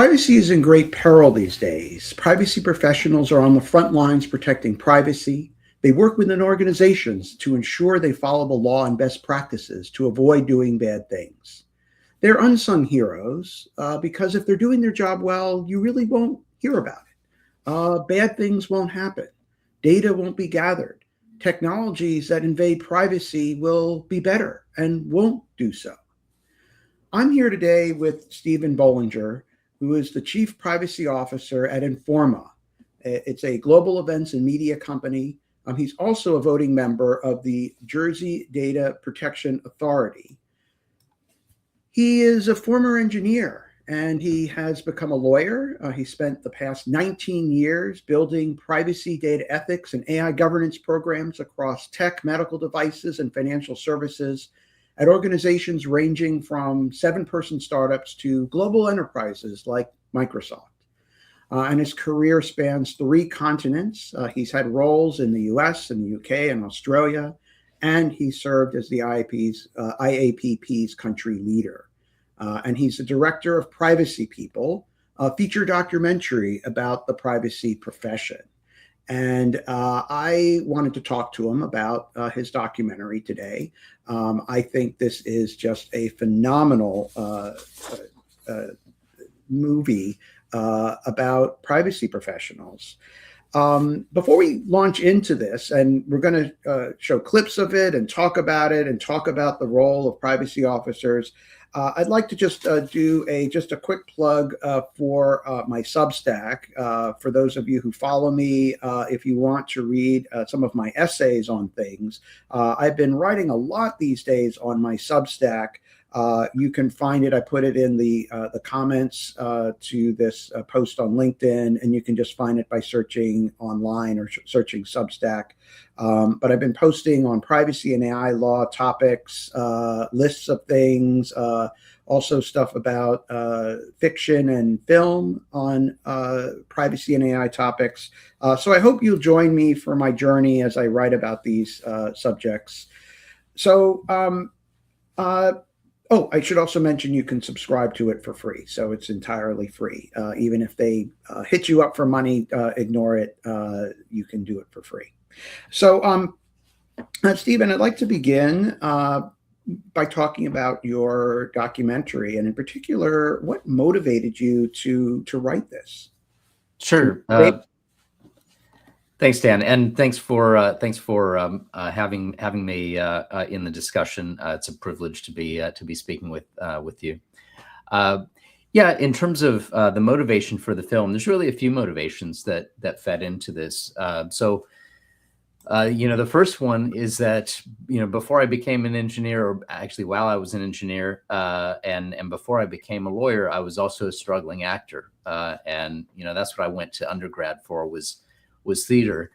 Privacy is in great peril these days. Privacy professionals are on the front lines protecting privacy. They work within organizations to ensure they follow the law and best practices to avoid doing bad things. They're unsung heroes because if they're doing their job well, you really won't hear about it. Bad things won't happen. Data won't be gathered. Technologies that invade privacy will be better and won't do so. I'm here today with Stephen Bolinger, who is the Chief Privacy Officer at Informa. It's a global events and media company. He's also a voting member of the Jersey Data Protection Authority. He is a former engineer and he has become a lawyer. He spent the past 19 years building privacy, data ethics, and AI governance programs across tech, medical devices, and financial services at organizations ranging from 7-person startups to global enterprises like Microsoft. And his career spans 3 continents. He's had roles in the US and the UK and Australia, and he served as the IAPP's country leader. And he's the director of Privacy People, a feature documentary about the privacy profession. And I wanted to talk to him about his documentary today. I think this is just a phenomenal movie about privacy professionals. Before we launch into this, and we're going to show clips of it and talk about the role of privacy officers, I'd like to just do a quick plug for my Substack. For those of you who follow me, if you want to read some of my essays on things, I've been writing a lot these days on my Substack. You can find it. I put it in the comments to this post on LinkedIn, and you can just find it by searching online or searching Substack. But I've been posting on privacy and AI law topics, lists of things, also stuff about fiction and film on privacy and AI topics. So I hope you'll join me for my journey as I write about these subjects. So, I should also mention you can subscribe to it for free. So it's entirely free. Even if they hit you up for money, ignore it. You can do it for free. So, Stephen, I'd like to begin by talking about your documentary, and in particular, what motivated you to write this? Sure. Thanks, Dan, and thanks for having me in the discussion. It's a privilege to be speaking with you. Yeah, in terms of the motivation for the film, there's really a few motivations that fed into this. The first one is that before I became an engineer, or actually while I was an engineer, and before I became a lawyer, I was also a struggling actor, and that's what I went to undergrad for was theater.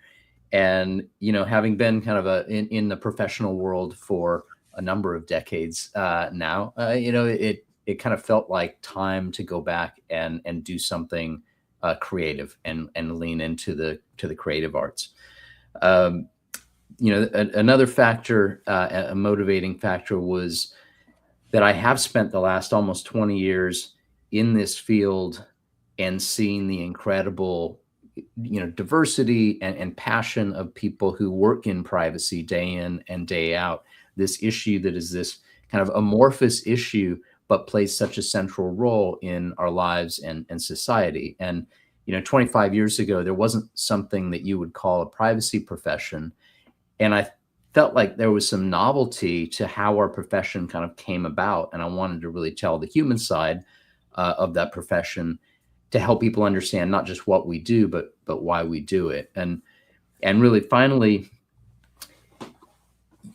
And having been kind of in the professional world for a number of decades now, it kind of felt like time to go back and do something creative and lean into the creative arts. Another factor, a motivating factor, was that I have spent the last almost 20 years in this field and seeing the incredible diversity and passion of people who work in privacy day in and day out. This issue that is this kind of amorphous issue, but plays such a central role in our lives and society. And 25 years ago, there wasn't something that you would call a privacy profession. And I felt like there was some novelty to how our profession kind of came about. And I wanted to really tell the human side of that profession to help people understand not just what we do, but why we do it. And really, finally,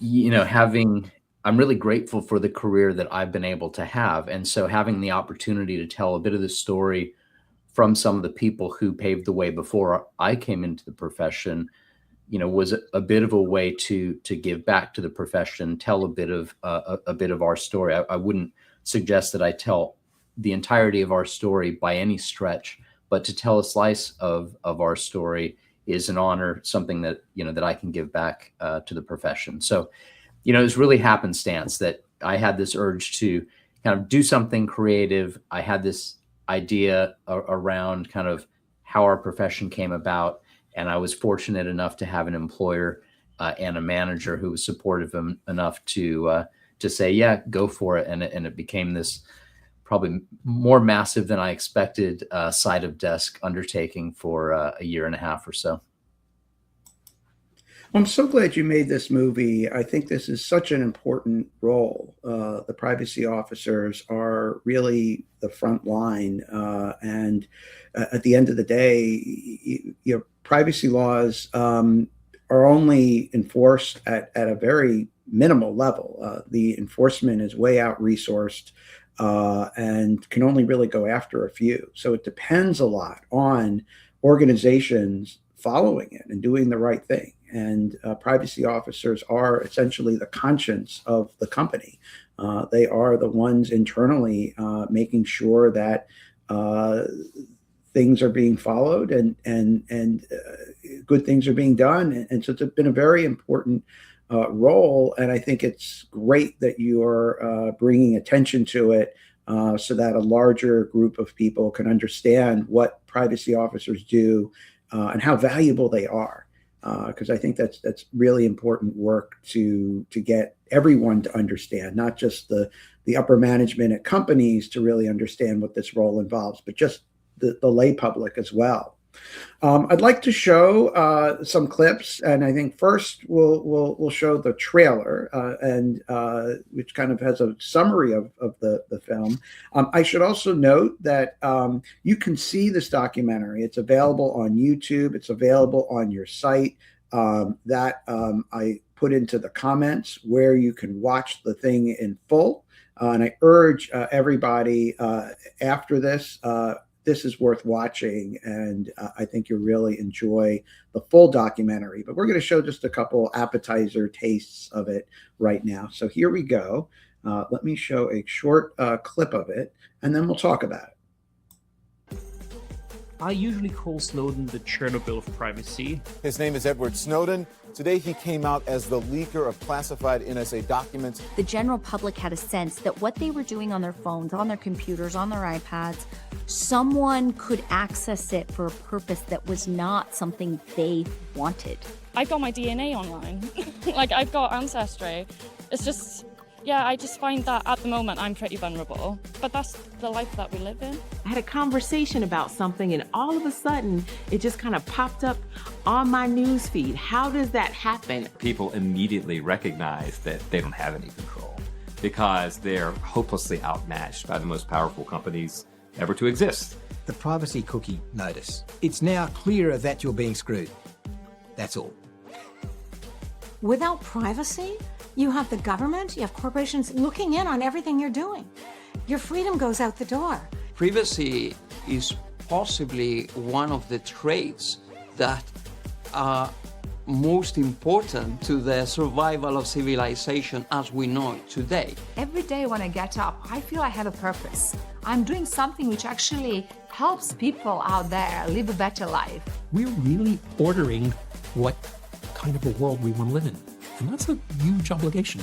I'm really grateful for the career that I've been able to have. And so having the opportunity to tell a bit of the story from some of the people who paved the way before I came into the profession, was a bit of a way to give back to the profession, tell a bit of our story. I wouldn't suggest that I tell the entirety of our story by any stretch, but to tell a slice of our story is an honor, something that that I can give back to the profession. So, it's really happenstance that I had this urge to kind of do something creative. I had this idea around kind of how our profession came about. And I was fortunate enough to have an employer and a manager who was supportive enough to say, yeah, go for it. And it became this probably more massive than I expected side of desk undertaking for a year and a half or so. I'm so glad you made this movie. I think this is such an important role. The privacy officers are really the front line. And at the end of the day, your privacy laws are only enforced at a very minimal level. The enforcement is way out resourced and can only really go after a few. So it depends a lot on organizations following it and doing the right thing. And privacy officers are essentially the conscience of the company. They are the ones internally making sure that things are being followed and good things are being done. And so it's been a very important role. And I think it's great that you're bringing attention to it so that a larger group of people can understand what privacy officers do and how valuable they are. Because I think that's really important work to get everyone to understand, not just the upper management at companies to really understand what this role involves, but just the lay public as well. I'd like to show some clips, and I think first we'll show the trailer, and which kind of has a summary of the film. I should also note that you can see this documentary. It's available on YouTube. It's available on your site. That I put into the comments where you can watch the thing in full. And I urge everybody after this. This is worth watching, and I think you'll really enjoy the full documentary. But we're going to show just a couple appetizer tastes of it right now. So here we go. Let me show a short clip of it, and then we'll talk about it. I usually call Snowden the Chernobyl of privacy. His name is Edward Snowden. Today, he came out as the leaker of classified NSA documents. The general public had a sense that what they were doing on their phones, on their computers, on their iPads, someone could access it for a purpose that was not something they wanted. I've got my DNA online. Like, I've got Ancestry. It's just, yeah, I just find that at the moment I'm pretty vulnerable. But that's the life that we live in. I had a conversation about something, and all of a sudden, it just kind of popped up on my news feed. How does that happen? People immediately recognize that they don't have any control because they're hopelessly outmatched by the most powerful companies ever to exist. The privacy cookie notice. It's now clearer that you're being screwed. That's all. Without privacy, you have the government, you have corporations looking in on everything you're doing. Your freedom goes out the door. Privacy is possibly one of the traits that are most important to the survival of civilization as we know it today. Every day when I get up, I feel I have a purpose. I'm doing something which actually helps people out there live a better life. We're really ordering what kind of a world we want to live in. And that's a huge obligation.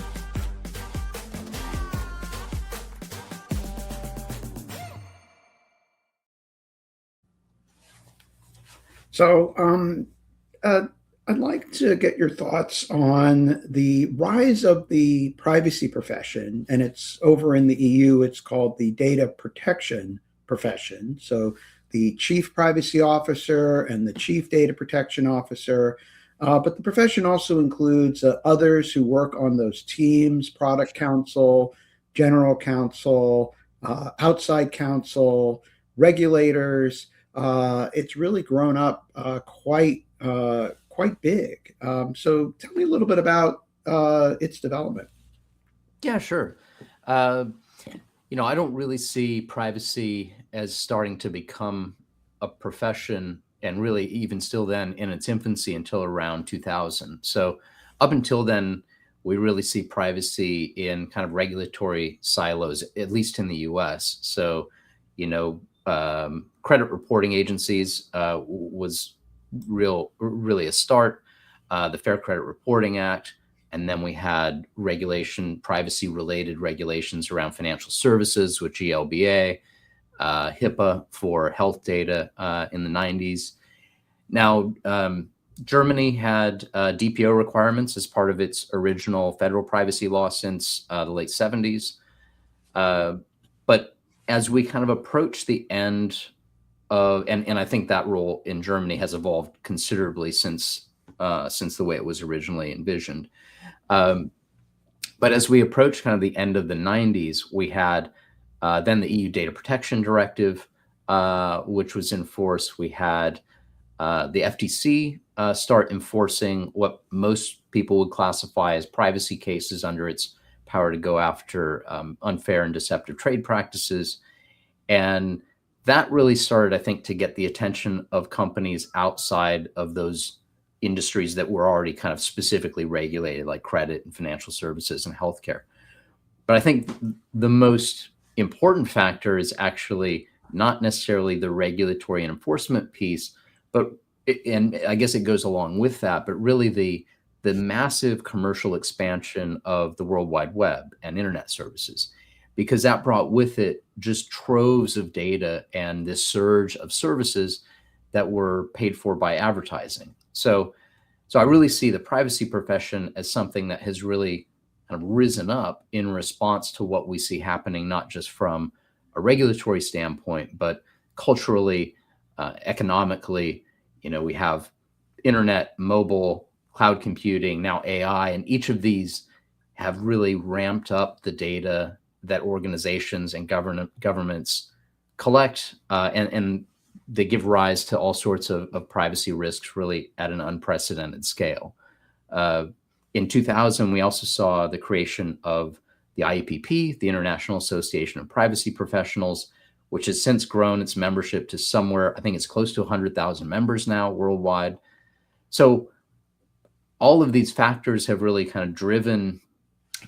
So I'd like to get your thoughts on the rise of the privacy profession. And it's over in the EU, it's called the data protection profession. So the chief privacy officer and the chief data protection officer. But the profession also includes others who work on those teams: product counsel, general counsel, outside counsel, regulators. It's really grown up quite big. So tell me a little bit about its development. Yeah, sure. I don't really see privacy as starting to become a profession, and really even still then in its infancy, until around 2000. So up until then, we really see privacy in kind of regulatory silos, at least in the US. So, credit reporting agencies was really a start, the Fair Credit Reporting Act. And then we had privacy related regulations around financial services with GLBA. HIPAA for health data in the 90s. Now, Germany had DPO requirements as part of its original federal privacy law since the late 70s. But as we kind of approach the end of, and I think that rule in Germany has evolved considerably since the way it was originally envisioned. But as we approach kind of the end of the 90s, we had then the EU Data Protection Directive, which was in force. We had the FTC start enforcing what most people would classify as privacy cases under its power to go after unfair and deceptive trade practices. And that really started, I think, to get the attention of companies outside of those industries that were already kind of specifically regulated, like credit and financial services and healthcare. But I think the most important factor is actually not necessarily the regulatory and enforcement piece, but and I guess it goes along with that, but really the massive commercial expansion of the World Wide Web and internet services, because that brought with it just troves of data and this surge of services that were paid for by advertising. So I really see the privacy profession as something that has really kind of risen up in response to what we see happening, not just from a regulatory standpoint, but culturally, economically. You know, we have internet, mobile, cloud computing, now AI, and each of these have really ramped up the data that organizations and governments collect, and they give rise to all sorts of privacy risks really at an unprecedented scale. In 2000, we also saw the creation of the IAPP, the International Association of Privacy Professionals, which has since grown its membership to somewhere, I think it's close to 100,000 members now worldwide. So all of these factors have really kind of driven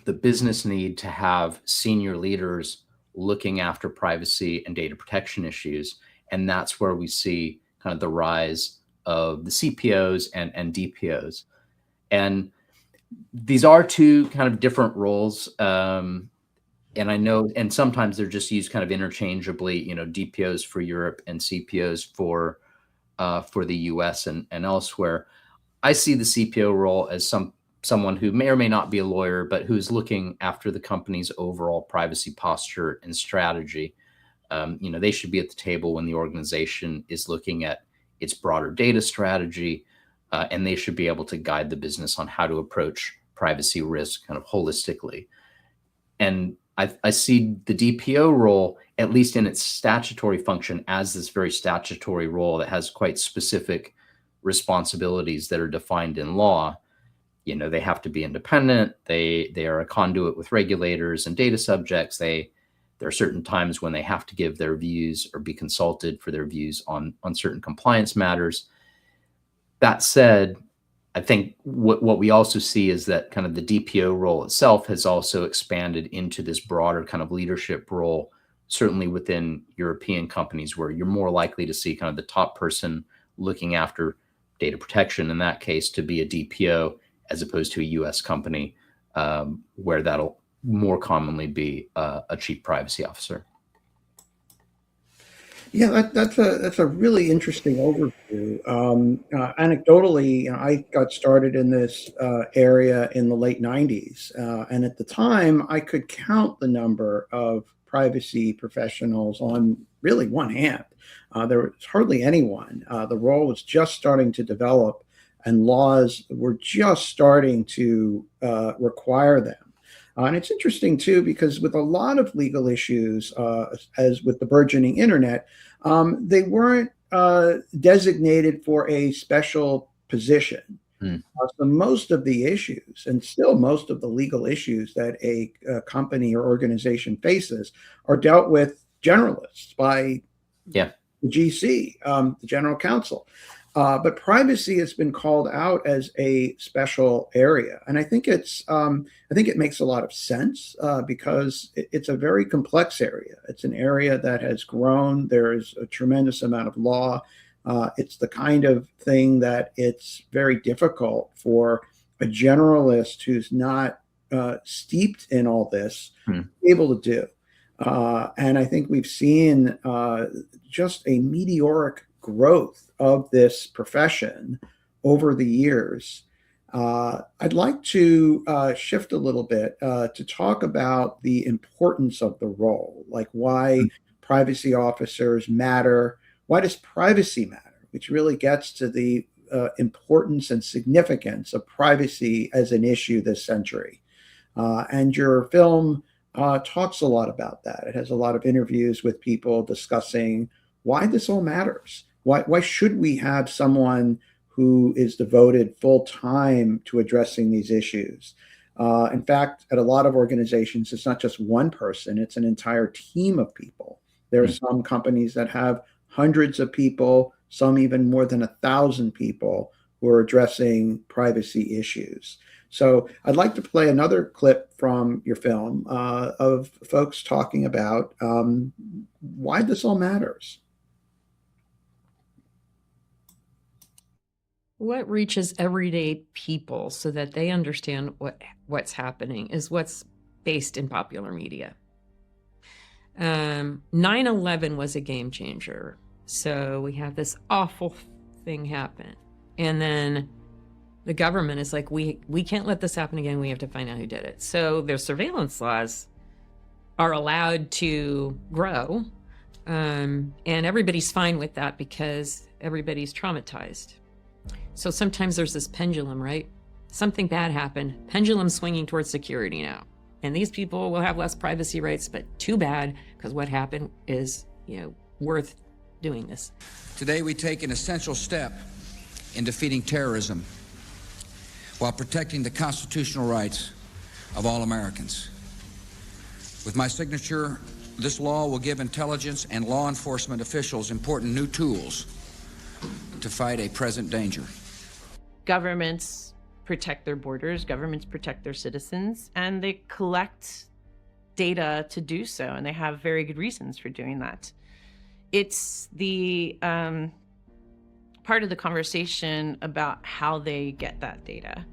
the business need to have senior leaders looking after privacy and data protection issues. And that's where we see kind of the rise of the CPOs and DPOs. And these are two kind of different roles. And I know, and sometimes they're just used kind of interchangeably, you know, DPOs for Europe and CPOs for the US and elsewhere. I see the CPO role as someone who may or may not be a lawyer, but who's looking after the company's overall privacy posture and strategy. You know, they should be at the table when the organization is looking at its broader data strategy, and they should be able to guide the business on how to approach privacy risk kind of holistically. And I see the DPO role, at least in its statutory function, as this very statutory role that has quite specific responsibilities that are defined in law. You know, they have to be independent. They are a conduit with regulators and data subjects. There are certain times when they have to give their views or be consulted for their views on certain compliance matters. That said, I think what we also see is that kind of the DPO role itself has also expanded into this broader kind of leadership role, certainly within European companies, where you're more likely to see kind of the top person looking after data protection, in that case, to be a DPO, as opposed to a US company, where that'll more commonly be a chief privacy officer. Yeah, that's a really interesting overview. Anecdotally, you know, I got started in this area in the late 90s. And at the time, I could count the number of privacy professionals on really one hand. There was hardly anyone. The role was just starting to develop, and laws were just starting to require them. And it's interesting, too, because with a lot of legal issues, as with the burgeoning internet, they weren't designated for a special position. So most of the issues, and still most of the legal issues that a company or organization faces, are dealt with generalists by the GC, the general counsel. But privacy has been called out as a special area, and I think it makes a lot of sense because it's a very complex area. It's an area that has grown. There is a tremendous amount of law. It's the kind of thing that it's very difficult for a generalist who's not steeped in all this to be able to do. And I think we've seen just a meteoric growth of this profession over the years. I'd like to shift a little bit to talk about the importance of the role, like why privacy officers matter. Why does privacy matter? Which really gets to the importance and significance of privacy as an issue this century. And your film talks a lot about that. It has a lot of interviews with people discussing why this all matters. Why should we have someone who is devoted full time to addressing these issues? In fact, at a lot of organizations, it's not just one person, it's an entire team of people. There are some companies that have hundreds of people, some even more than 1,000 people who are addressing privacy issues. So I'd like to play another clip from your film of folks talking about why this all matters. What reaches everyday people so that they understand what's happening is what's based in popular media. 9/11 was a game changer. So we have this awful thing happen. And then the government is like, we can't let this happen again. We have to find out who did it. So their surveillance laws are allowed to grow. And everybody's fine with that because everybody's traumatized. So sometimes there's this pendulum, right? Something bad happened, pendulum swinging towards security now. And these people will have less privacy rights, but too bad, because what happened is, worth doing this. Today we take an essential step in defeating terrorism while protecting the constitutional rights of all Americans. With my signature, this law will give intelligence and law enforcement officials important new tools to fight a present danger. Governments protect their borders, governments protect their citizens, and they collect data to do so, and they have very good reasons for doing that. It's the part of the conversation about how they get that data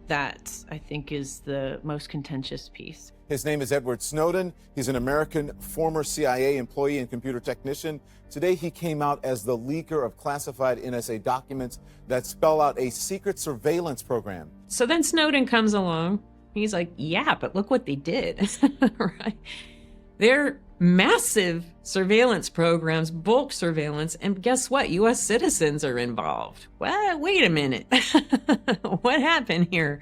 that I think is the most contentious piece. His name is Edward Snowden. He's an American former CIA employee and computer technician. Today, he came out as the leaker of classified NSA documents that spell out a secret surveillance program. So then Snowden comes along. He's like, yeah, but look what they did, right? They're massive surveillance programs, bulk surveillance, and guess what? U.S. citizens are involved. Well, wait a minute. What happened here?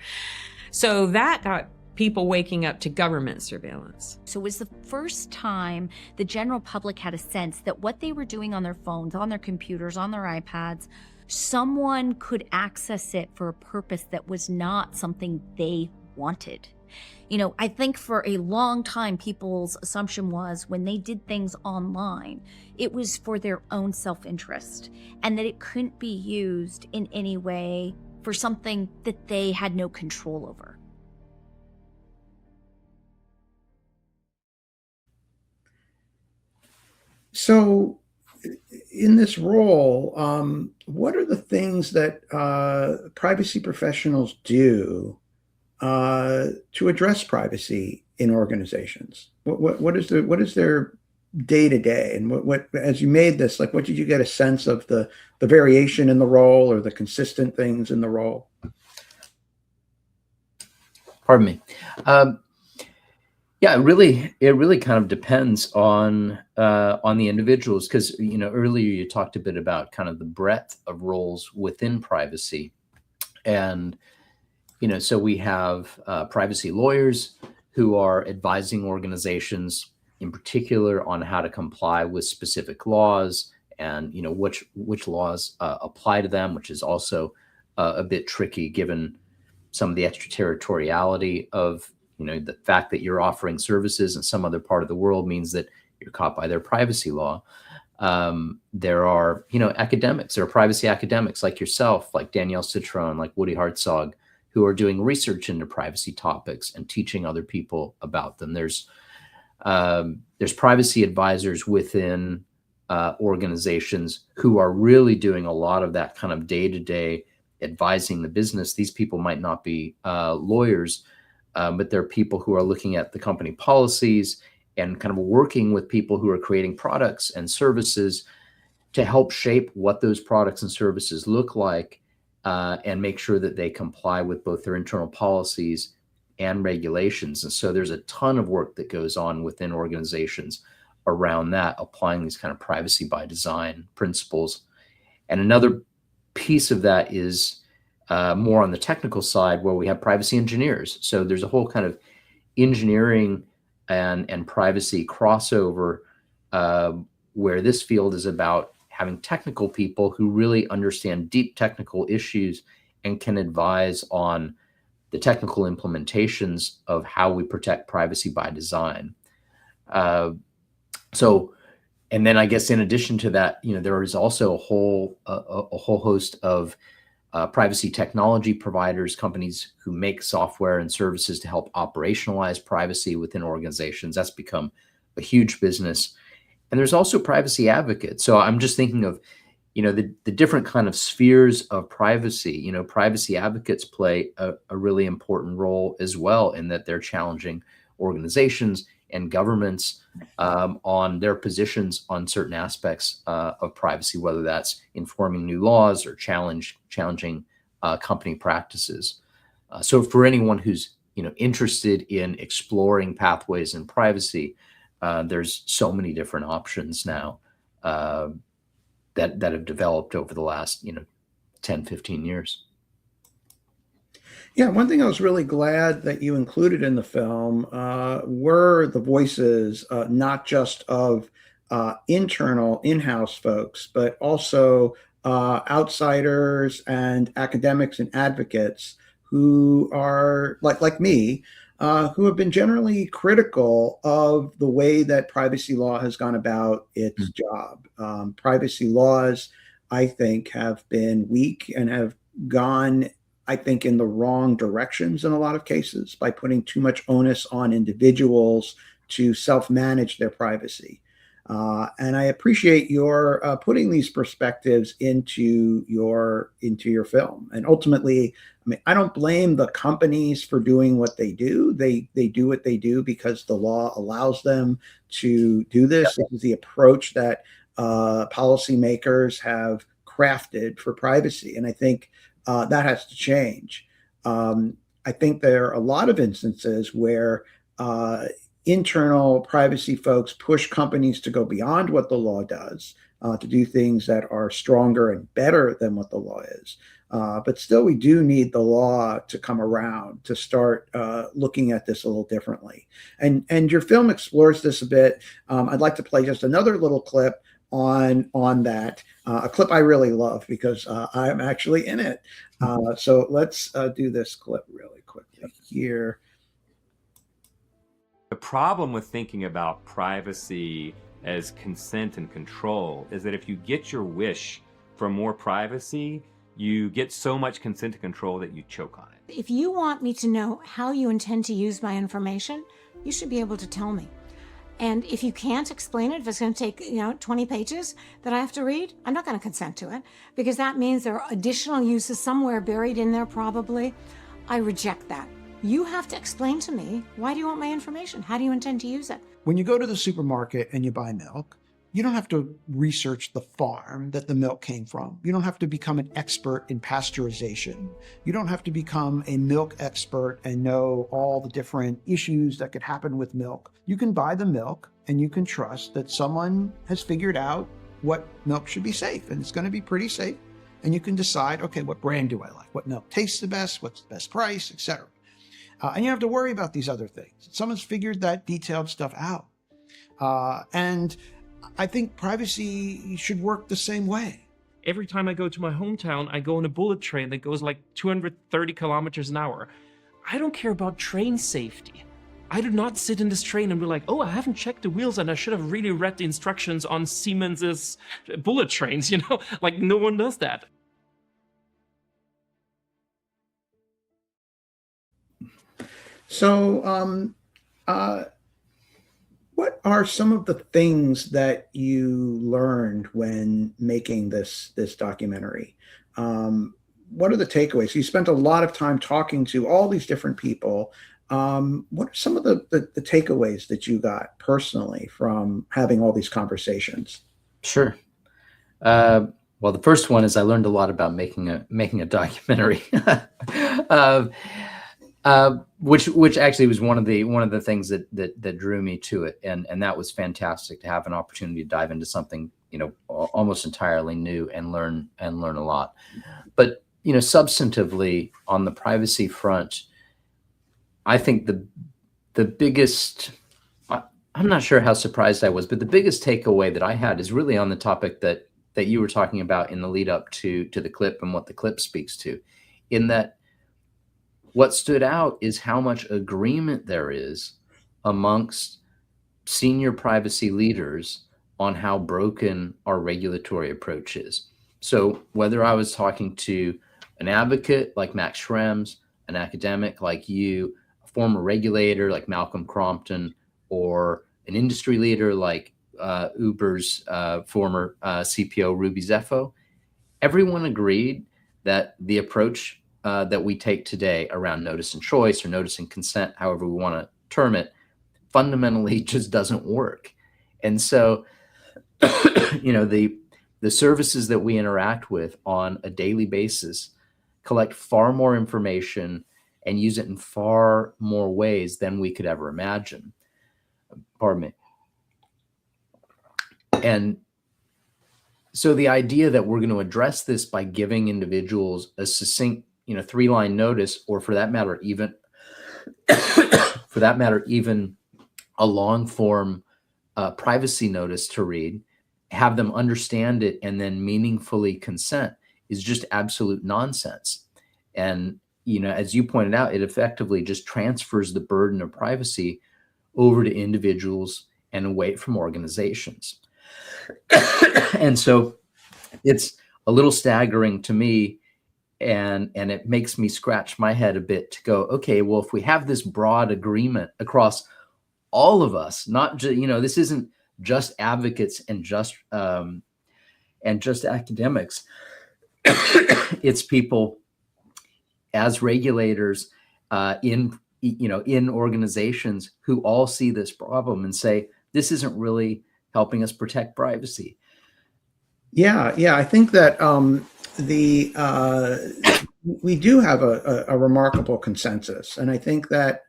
So that got people waking up to government surveillance. So it was the first time the general public had a sense that what they were doing on their phones, on their computers, on their iPads, someone could access it for a purpose that was not something they wanted. I think for a long time, people's assumption was when they did things online, it was for their own self-interest and that it couldn't be used in any way for something that they had no control over. So in this role, what are the things that privacy professionals do to address privacy in organizations? What is their day to day, and what as you made this, like, what did you get a sense of the variation in the role or the consistent things in the role? Pardon me. Yeah, it really kind of depends on the individuals, because earlier you talked a bit about kind of the breadth of roles within privacy, and so we have privacy lawyers who are advising organizations in particular on how to comply with specific laws and which laws apply to them, which is also a bit tricky given some of the extraterritoriality of the fact that you're offering services in some other part of the world means that you're caught by their privacy law. There are academics, there are privacy academics like yourself, like Danielle Citron, like Woody Hartzog, who are doing research into privacy topics and teaching other people about them. There's privacy advisors within organizations who are really doing a lot of that kind of day-to-day advising the business. These people might not be lawyers, but they're people who are looking at the company policies and kind of working with people who are creating products and services to help shape what those products and services look like, and make sure that they comply with both their internal policies and regulations. And so there's a ton of work that goes on within organizations around that, applying these kind of privacy by design principles. And another piece of that is more on the technical side, where we have privacy engineers. So there's a whole kind of engineering and privacy crossover, where this field is about having technical people who really understand deep technical issues and can advise on the technical implementations of how we protect privacy by design. And then I guess in addition to that, there is also a whole host of privacy technology providers, companies who make software and services to help operationalize privacy within organizations. That's become a huge business. And there's also privacy advocates. So I'm just thinking of, the different kind of spheres of privacy. Privacy advocates play a really important role as well, in that they're challenging organizations and governments on their positions on certain aspects of privacy, whether that's informing new laws or challenging company practices. So for anyone who's interested in exploring pathways in privacy, there's so many different options now that have developed over the last 10, 15 years. Yeah, one thing I was really glad that you included in the film were the voices, not just of internal in-house folks, but also outsiders and academics and advocates who are like me, who have been generally critical of the way that privacy law has gone about its job. Privacy laws, I think, have been weak and have gone, I think, in the wrong directions in a lot of cases by putting too much onus on individuals to self-manage their privacy. And I appreciate your putting these perspectives into your film. And ultimately, I don't blame the companies for doing what they do. They do what they do because the law allows them to do this. This is the approach that policymakers have crafted for privacy. And I think that has to change. I think there are a lot of instances where internal privacy folks push companies to go beyond what the law does, to do things that are stronger and better than what the law is. But still, we do need the law to come around to start looking at this a little differently. And your film explores this a bit. I'd like to play just another little clip on that, a clip I really love because I'm actually in it. So let's do this clip really quickly here. The problem with thinking about privacy as consent and control is that if you get your wish for more privacy, you get so much consent and control that you choke on it. If you want me to know how you intend to use my information, you should be able to tell me. And if you can't explain it, if it's going to take 20 pages that I have to read, I'm not going to consent to it, because that means there are additional uses somewhere buried in there probably. I reject that. You have to explain to me, why do you want my information? How do you intend to use it? When you go to the supermarket and you buy milk, you don't have to research the farm that the milk came from. You don't have to become an expert in pasteurization. You don't have to become a milk expert and know all the different issues that could happen with milk. You can buy the milk and you can trust that someone has figured out what milk should be safe, and it's going to be pretty safe. And you can decide, okay, what brand do I like? What milk tastes the best? What's the best price, etc. And you don't have to worry about these other things. Someone's figured that detailed stuff out. And I think privacy should work the same way. Every time I go to my hometown, I go on a bullet train that goes like 230 kilometers an hour. I don't care about train safety. I do not sit in this train and be like, oh, I haven't checked the wheels and I should have really read the instructions on Siemens's bullet trains, Like, no one does that. So, what are some of the things that you learned when making this documentary? What are the takeaways? You spent a lot of time talking to all these different people, What are some of the takeaways that you got personally from having all these conversations? Sure. Well, the first one is I learned a lot about making a documentary, which actually was one of the things that drew me to it, and that was fantastic to have an opportunity to dive into something almost entirely new and learn a lot. But substantively on the privacy front, I think the biggest, I'm not sure how surprised I was, but the biggest takeaway that I had is really on the topic that you were talking about in the lead up to the clip and what the clip speaks to, in that what stood out is how much agreement there is amongst senior privacy leaders on how broken our regulatory approach is. So whether I was talking to an advocate like Max Schrems, an academic like you, a former regulator like Malcolm Crompton, or an industry leader like Uber's former CPO Ruby Zeffo, everyone agreed that the approach that we take today around notice and choice, or notice and consent, however we want to term it, fundamentally just doesn't work. And so, the services that we interact with on a daily basis collect far more information and use it in far more ways than we could ever imagine. Pardon me. And so the idea that we're going to address this by giving individuals a succinct, 3-line notice, or for that matter, even a long form privacy notice to read, have them understand it, and then meaningfully consent, is just absolute nonsense. And, as you pointed out, it effectively just transfers the burden of privacy over to individuals and away from organizations. And so it's a little staggering to me, and it makes me scratch my head a bit to go, okay, well, if we have this broad agreement across all of us, not just, this isn't just advocates and just academics. It's people as regulators in organizations who all see this problem and say, this isn't really helping us protect privacy. Yeah, I think that we do have a remarkable consensus, and I think that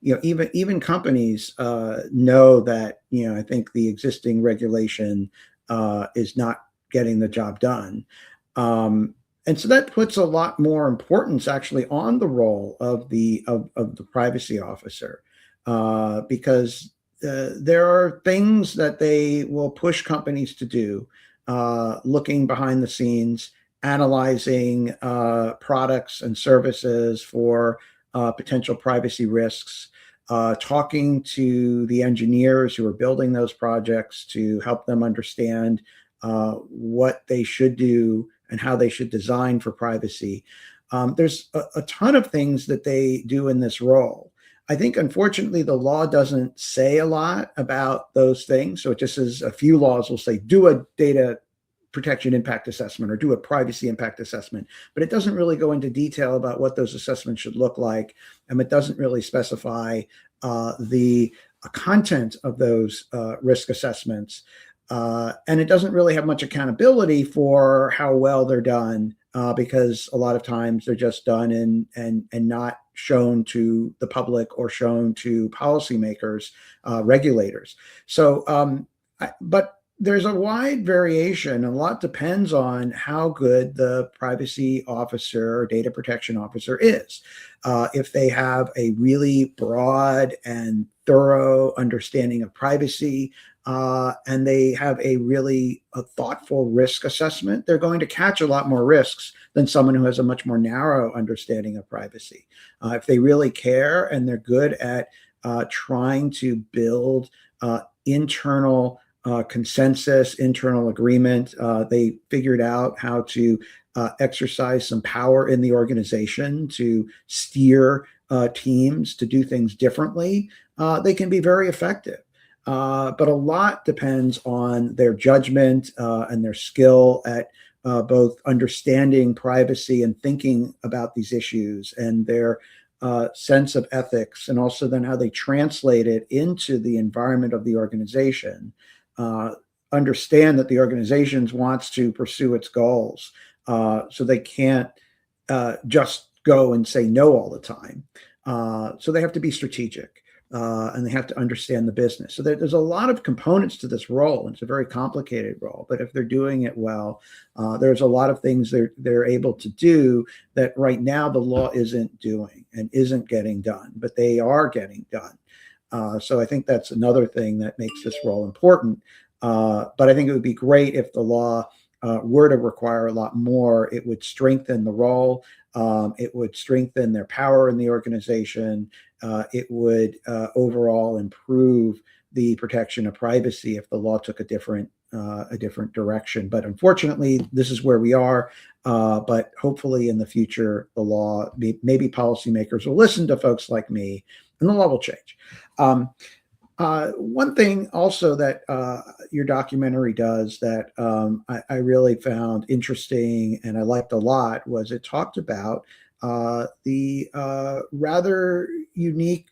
even companies know that I think the existing regulation is not getting the job done, and so that puts a lot more importance actually on the role of the privacy officer, because there are things that they will push companies to do, looking behind the scenes, analyzing products and services for potential privacy risks, talking to the engineers who are building those projects to help them understand what they should do and how they should design for privacy. There's a ton of things that they do in this role. I think, unfortunately, the law doesn't say a lot about those things. So it just says a few laws will say, do a data protection impact assessment or do a privacy impact assessment, but it doesn't really go into detail about what those assessments should look like. And it doesn't really specify the content of those risk assessments. And it doesn't really have much accountability for how well they're done, because a lot of times they're just done and not shown to the public or shown to policymakers, regulators. So, but there's a wide variation. A lot depends on how good the privacy officer or data protection officer is. If they have a really broad and thorough understanding of privacy, and they have a really thoughtful risk assessment, they're going to catch a lot more risks than someone who has a much more narrow understanding of privacy. If they really care and they're good at trying to build internal consensus, internal agreement, they figured out how to exercise some power in the organization to steer teams to do things differently, they can be very effective. But a lot depends on their judgment and their skill at both understanding privacy and thinking about these issues, and their sense of ethics, and also then how they translate it into the environment of the organization, understand that the organization wants to pursue its goals, so they can't just go and say no all the time. So they have to be strategic, and they have to understand the business. So there's a lot of components to this role. And it's a very complicated role, but if they're doing it well, there's a lot of things they're able to do that right now the law isn't doing and isn't getting done, but they are getting done. So I think that's another thing that makes this role important. But I think it would be great if the law were to require a lot more. It would strengthen the role. It would strengthen their power in the organization. It would overall improve the protection of privacy if the law took a different direction. But unfortunately, this is where we are. But hopefully in the future, the law, maybe policymakers will listen to folks like me, and the law will change. One thing also that your documentary does that I really found interesting and I liked a lot was it talked about the rather unique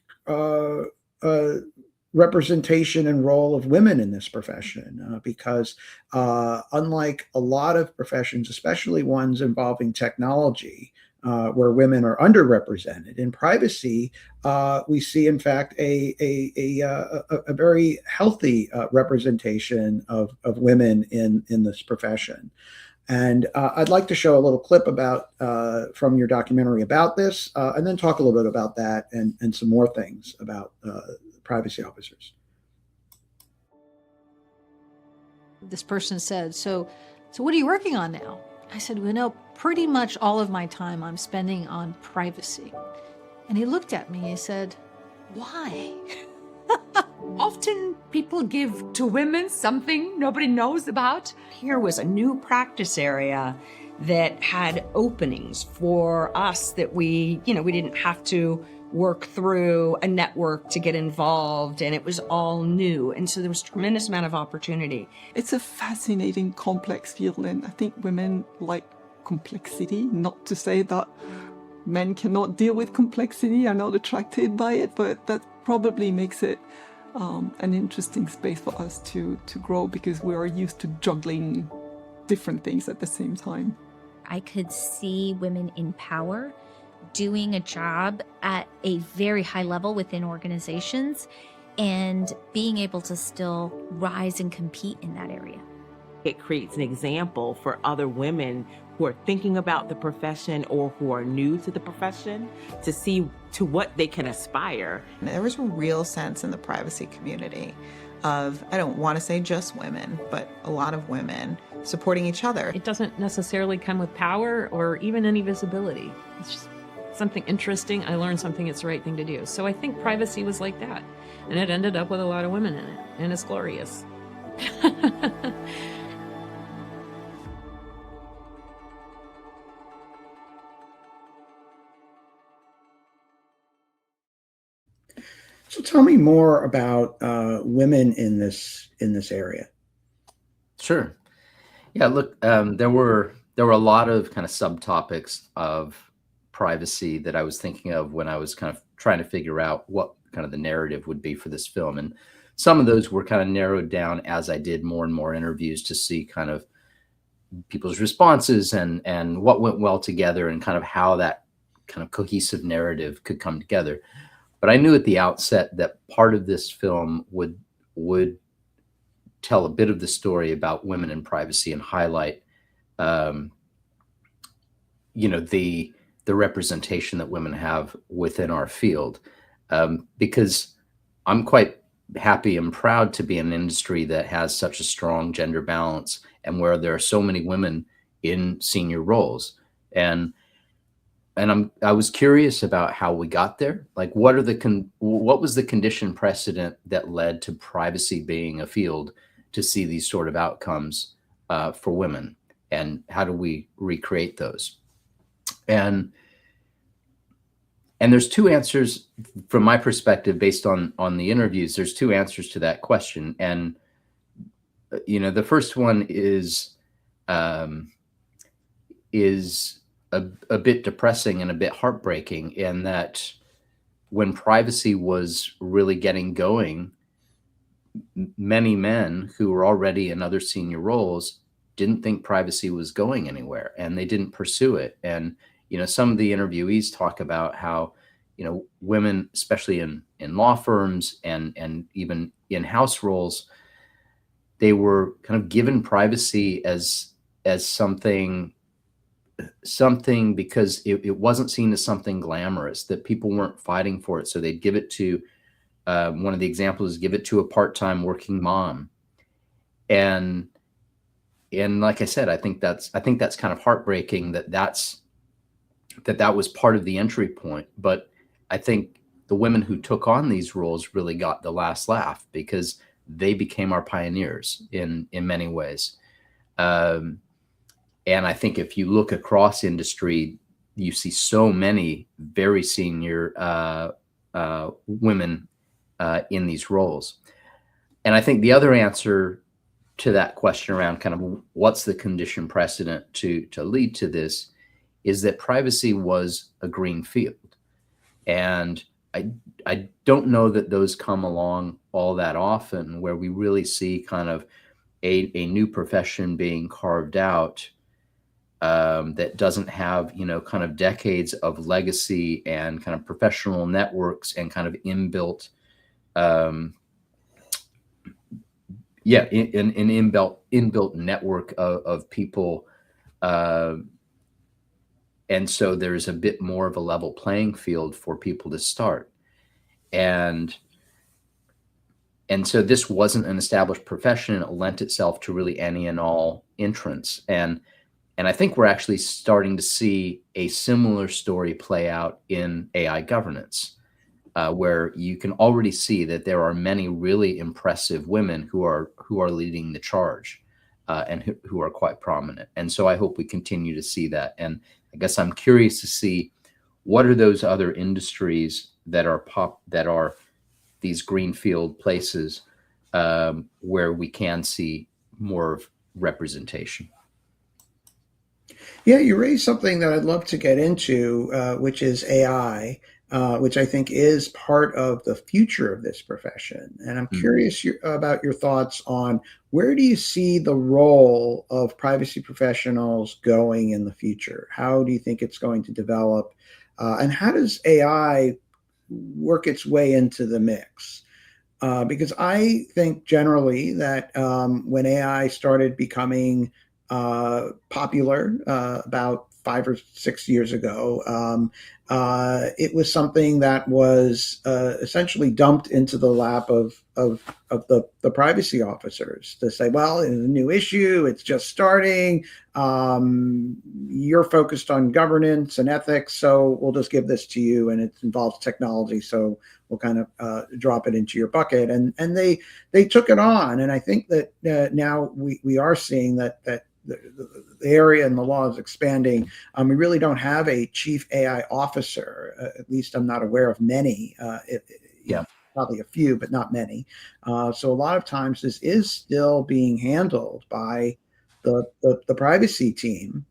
representation and role of women in this profession, because unlike a lot of professions, especially ones involving technology, where women are underrepresented in privacy, we see, in fact, a very healthy representation of women in this profession. And I'd like to show a little clip about from your documentary about this, and then talk a little bit about that and some more things about privacy officers. This person said, so what are you working on now? I said, well, pretty much all of my time I'm spending on privacy. And he looked at me and he said, why? Often people give to women something nobody knows about. Here was a new practice area that had openings for us that we didn't have to work through a network to get involved, and it was all new. And so there was a tremendous amount of opportunity. It's a fascinating, complex field, and I think women like complexity. Not to say that men cannot deal with complexity, are not attracted by it, but that probably makes it an interesting space for us to grow, because we are used to juggling different things at the same time. I could see women in power doing a job at a very high level within organizations and being able to still rise and compete in that area. It creates an example for other women who are thinking about the profession or who are new to the profession to see to what they can aspire. There was a real sense in the privacy community of, I don't want to say just women, but a lot of women supporting each other. It doesn't necessarily come with power or even any visibility. It's just something interesting. I learned something, it's the right thing to do. So I think privacy was like that. And it ended up with a lot of women in it. And it's glorious. So tell me more about women in this area. Sure. Yeah. Look, there were a lot of kind of subtopics of privacy that I was thinking of when I was kind of trying to figure out what kind of the narrative would be for this film, and some of those were kind of narrowed down as I did more and more interviews to see kind of people's responses and what went well together and kind of how that kind of cohesive narrative could come together. But I knew at the outset that part of this film would tell a bit of the story about women in privacy and highlight, the representation that women have within our field, because I'm quite happy and proud to be in an industry that has such a strong gender balance and where there are so many women in senior roles. And I was curious about how we got there. Like, what was the condition precedent that led to privacy being a field to see these sort of outcomes for women, and how do we recreate those? And there's two answers from my perspective, based on the interviews. There's two answers to that question, and the first one is a bit depressing and a bit heartbreaking, in that when privacy was really getting going, many men who were already in other senior roles didn't think privacy was going anywhere, and they didn't pursue it. And some of the interviewees talk about how women, especially in law firms and even in-house roles, they were kind of given privacy as something because it wasn't seen as something glamorous, that people weren't fighting for it. So they'd give it to one of the examples is give it to a part-time working mom. And like I said, I think that's kind of heartbreaking that was part of the entry point. But I think the women who took on these roles really got the last laugh, because they became our pioneers in many ways. And I think if you look across industry, you see so many very senior women in these roles. And I think the other answer to that question around kind of what's the condition precedent to lead to this is that privacy was a green field. And I don't know that those come along all that often, where we really see kind of a new profession being carved out that doesn't have, kind of decades of legacy and kind of professional networks and kind of inbuilt, an inbuilt network of people. And so there's a bit more of a level playing field for people to start. And so this wasn't an established profession, and it lent itself to really any and all entrants. And I think we're actually starting to see a similar story play out in AI governance, where you can already see that there are many really impressive women who are leading the charge, and who are quite prominent. And so I hope we continue to see that. And I guess I'm curious to see what are those other industries that are these greenfield places where we can see more representation. Yeah, you raised something that I'd love to get into, which is AI, which I think is part of the future of this profession. And I'm curious about your thoughts on where do you see the role of privacy professionals going in the future? How do you think it's going to develop? And how does AI work its way into the mix? Because I think generally that when AI started becoming popular about 5 or 6 years ago, it was something that was essentially dumped into the lap of the privacy officers to say, well, it's a new issue, it's just starting, you're focused on governance and ethics, so we'll just give this to you, and it involves technology, so we'll kind of drop it into your bucket. And they took it on, and I think that now we are seeing that the area and the law is expanding. We really don't have a chief AI officer. At least I'm not aware of many. Probably a few, but not many. So a lot of times this is still being handled by the privacy team.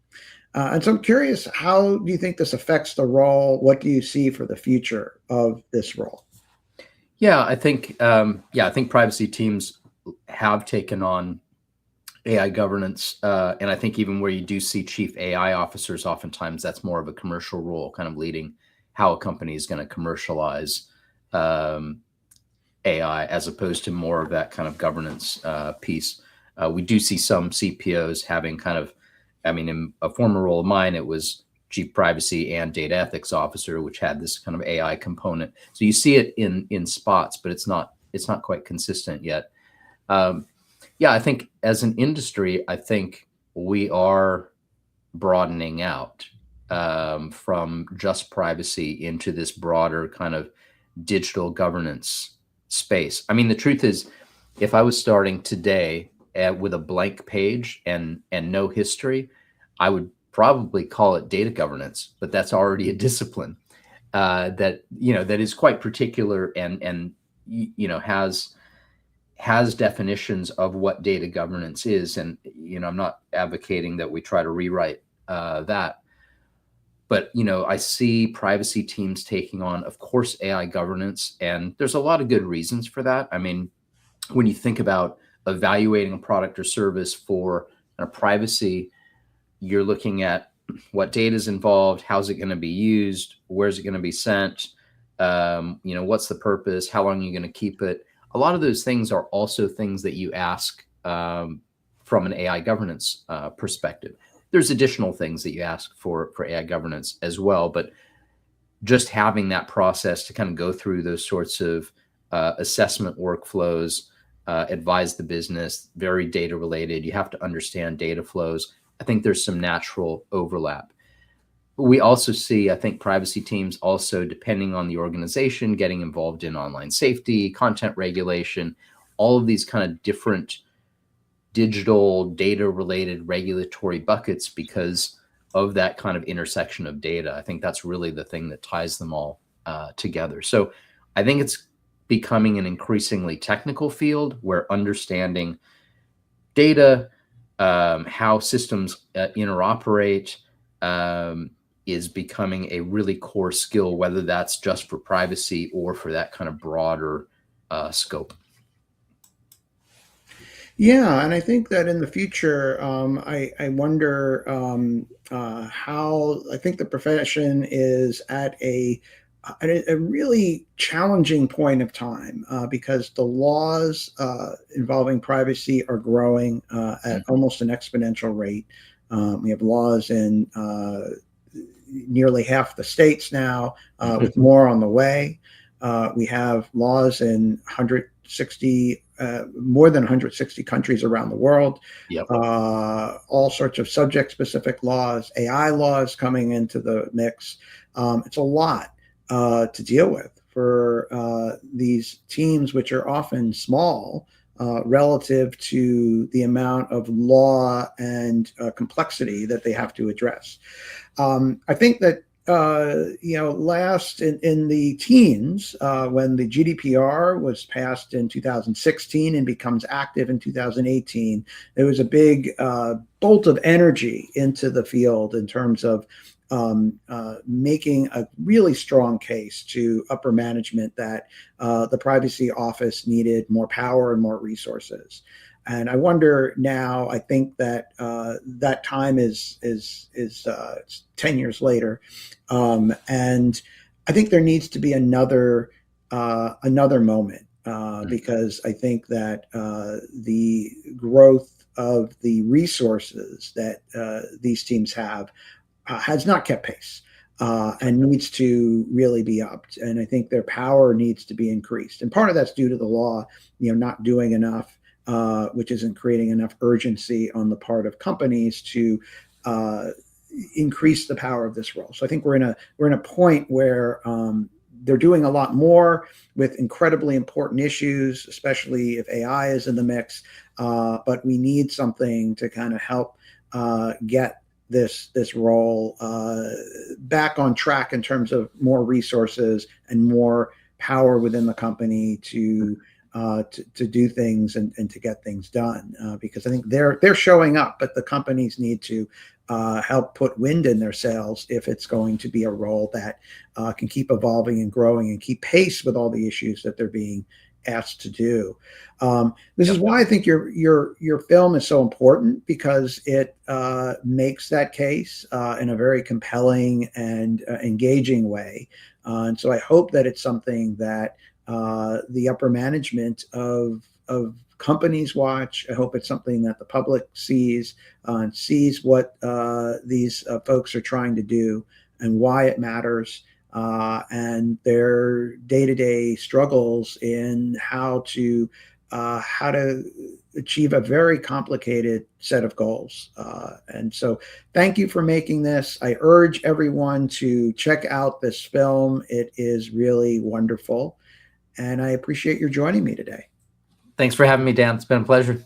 And so I'm curious, how do you think this affects the role? What do you see for the future of this role? Yeah, I think privacy teams have taken on AI governance, and I think even where you do see chief AI officers, oftentimes that's more of a commercial role, kind of leading how a company is going to commercialize AI, as opposed to more of that kind of governance piece. We do see some CPOs having kind of, in a former role of mine, it was chief privacy and data ethics officer, which had this kind of AI component. So you see it in spots, but it's not quite consistent yet. I think as an industry, I think we are broadening out from just privacy into this broader kind of digital governance space. The truth is, if I was starting today with a blank page and no history, I would probably call it data governance, but that's already a discipline that is quite particular and has definitions of what data governance is. And, I'm not advocating that we try to rewrite that. But, I see privacy teams taking on, of course, AI governance, and there's a lot of good reasons for that. I mean, when you think about evaluating a product or service for privacy, you're looking at what data is involved, how's it going to be used, where's it going to be sent, what's the purpose, how long are you going to keep it. A lot of those things are also things that you ask from an AI governance perspective. There's additional things that you ask for AI governance as well, but just having that process to kind of go through those sorts of assessment workflows, advise the business, very data related. You have to understand data flows. I think there's some natural overlap. We also see, I think, privacy teams also, depending on the organization, getting involved in online safety, content regulation, all of these kind of different digital data related regulatory buckets because of that kind of intersection of data. I think that's really the thing that ties them all together. So I think it's becoming an increasingly technical field where understanding data, how systems interoperate, is becoming a really core skill, whether that's just for privacy or for that kind of broader scope. Yeah, and I think that in the future, I wonder how I think the profession is at a really challenging point of time because the laws involving privacy are growing at almost an exponential rate. We have laws in nearly half the states now, with more on the way. We have laws in more than 160 countries around the world. Yep. All sorts of subject-specific laws, AI laws coming into the mix. It's a lot to deal with for these teams, which are often small relative to the amount of law and complexity that they have to address. I think that last in the teens, when the GDPR was passed in 2016 and becomes active in 2018, there was a big bolt of energy into the field in terms of making a really strong case to upper management that the privacy office needed more power and more resources. And I wonder now, I think that that time is 10 years later. And I think there needs to be another moment because I think that the growth of the resources that these teams have has not kept pace and needs to really be upped. And I think their power needs to be increased. And part of that's due to the law, not doing enough, which isn't creating enough urgency on the part of companies to increase the power of this role. So I think we're in a point where they're doing a lot more with incredibly important issues, especially if AI is in the mix. But we need something to kind of help get this role back on track in terms of more resources and more power within the company to do things and to get things done. Because I think they're showing up, but the companies need to help put wind in their sails if it's going to be a role that can keep evolving and growing and keep pace with all the issues that they're being asked to do. This is why I think your film is so important, because it makes that case in a very compelling and engaging way. And so I hope that it's something that the upper management of companies watch. I hope it's something that the public sees and sees what these folks are trying to do and why it matters, and their day-to-day struggles in how to achieve a very complicated set of goals. And so thank you for making this. I urge everyone to check out this film. It is really wonderful. And I appreciate your joining me today. Thanks for having me, Dan. It's been a pleasure.